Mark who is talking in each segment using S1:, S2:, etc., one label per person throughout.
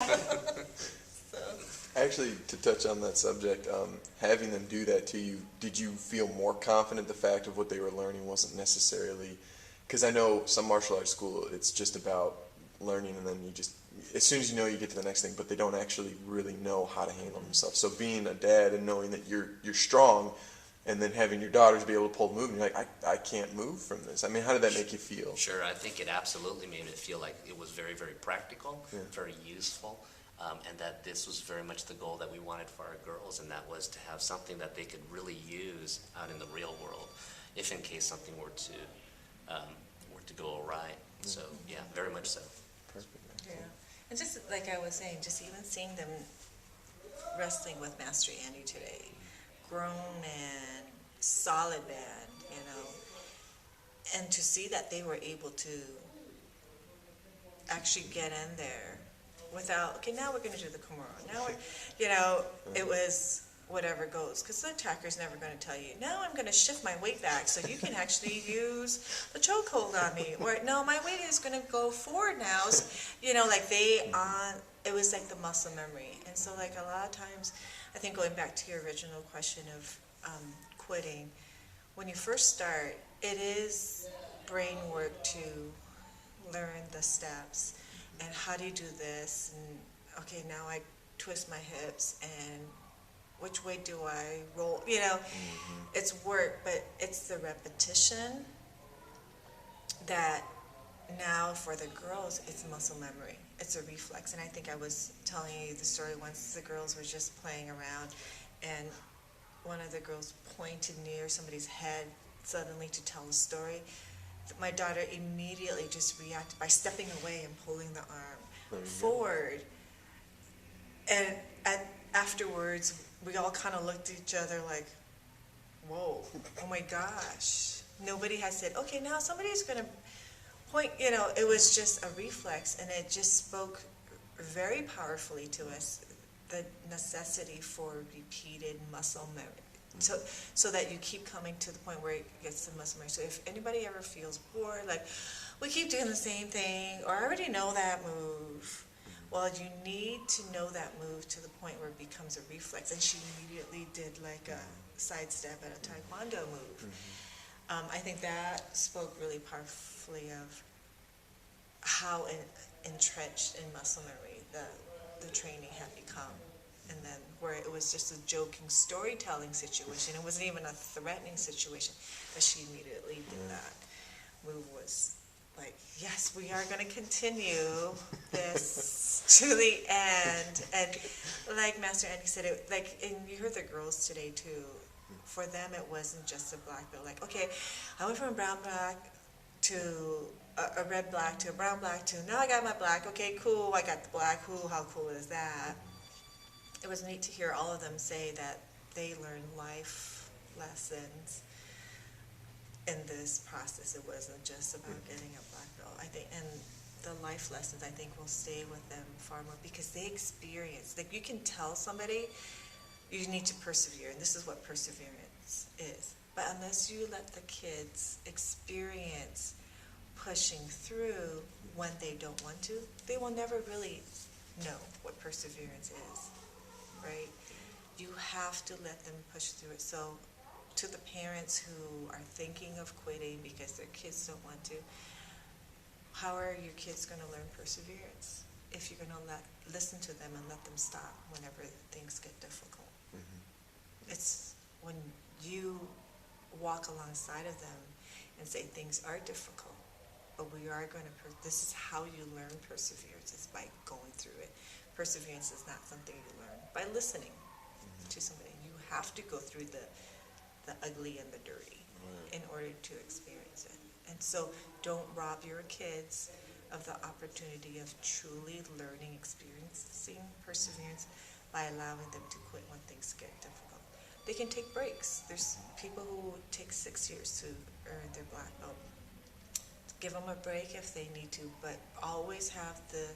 S1: So.
S2: Actually, to touch on that subject, having them do that to you, did you feel more confident the fact of what they were learning wasn't necessarily, because I know some martial arts school, it's just about learning and then you just, as soon as you know, you get to the next thing, but they don't actually really know how to handle themselves. So being a dad and knowing that you're strong, and then having your daughters be able to pull the move, and you're like, I can't move from this. I mean, how did that make you feel?
S3: Sure, I think it absolutely made it feel like it was very, very practical, very useful, and that this was very much the goal that we wanted for our girls, and that was to have something that they could really use out in the real world, if in case something were to go awry. So yeah, very much so.
S2: Perfect.
S1: Yeah, and just like I was saying, just even seeing them wrestling with Master Andy today, grown man, solid man, you know, and to see that they were able to actually get in there without, okay, now we're going to do the Kimura. Now we're, you know, it was whatever goes, because the attacker's never going to tell you, no, I'm going to shift my weight back so you can actually use the chokehold on me, or no, my weight is going to go forward now. You know, like it was like the muscle memory. And so like a lot of times, I think going back to your original question of quitting, when you first start, it is brain work to learn the steps and how do you do this, and okay, now I twist my hips and which way do I roll, you know, it's work, but it's the repetition that now for the girls, it's muscle memory. It's a reflex. And I think I was telling you the story once the girls were just playing around and one of the girls pointed near somebody's head suddenly to tell a story. My daughter immediately just reacted by stepping away and pulling the arm forward. And afterwards, we all kind of looked at each other like, whoa, oh my gosh. Nobody had said, okay, now somebody's going to point, you know, it was just a reflex, and it just spoke very powerfully to us, the necessity for repeated muscle memory. So that you keep coming to the point where it gets the muscle memory. So if anybody ever feels bored, like, we keep doing the same thing, or I already know that move, well, you need to know that move to the point where it becomes a reflex. And she immediately did like a sidestep at a Tae Kwon Do move. I think that spoke really powerfully of how entrenched in muscle memory the training had become. And then where it was just a joking storytelling situation, it wasn't even a threatening situation, that she immediately did that move was like, yes, we are going to continue this to the end. And like Master Andy said, it, like, and you heard the girls today too, for them it wasn't just a black belt, like, okay, I went from a brown black to a red black to a brown black to, now I got my black, okay, cool, I got the black, cool, how cool is that? It was neat to hear all of them say that they learned life lessons in this process. It wasn't just about getting a black belt. I think, and the life lessons, I think, will stay with them far more because they experience. Like, you can tell somebody you need to persevere, and this is what perseverance is. But unless you let the kids experience pushing through when they don't want to, they will never really know what perseverance is, right? You have to let them push through it. So to the parents who are thinking of quitting because their kids don't want to, how are your kids going to learn perseverance if you're going to listen to them and let them stop whenever things get difficult? It's when you walk alongside of them and say things are difficult, but we are going to, this is how you learn perseverance, is by going through it. Perseverance is not something you learn by listening to somebody. You have to go through the ugly and the dirty in order to experience it. And so don't rob your kids of the opportunity of truly learning, experiencing perseverance by allowing them to quit when things get difficult. They can take breaks. There's people who take 6 years to earn their black belt. Give them a break if they need to, but always have the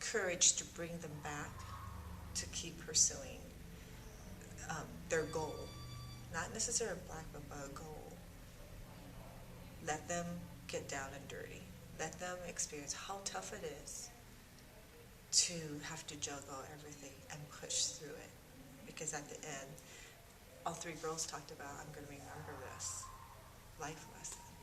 S1: courage to bring them back to keep pursuing their goal. Not necessarily a black belt, but a goal. Let them get down and dirty. Let them experience how tough it is. to have to juggle everything and push through it. Because at the end, all three girls talked about, I'm going to remember this life lesson.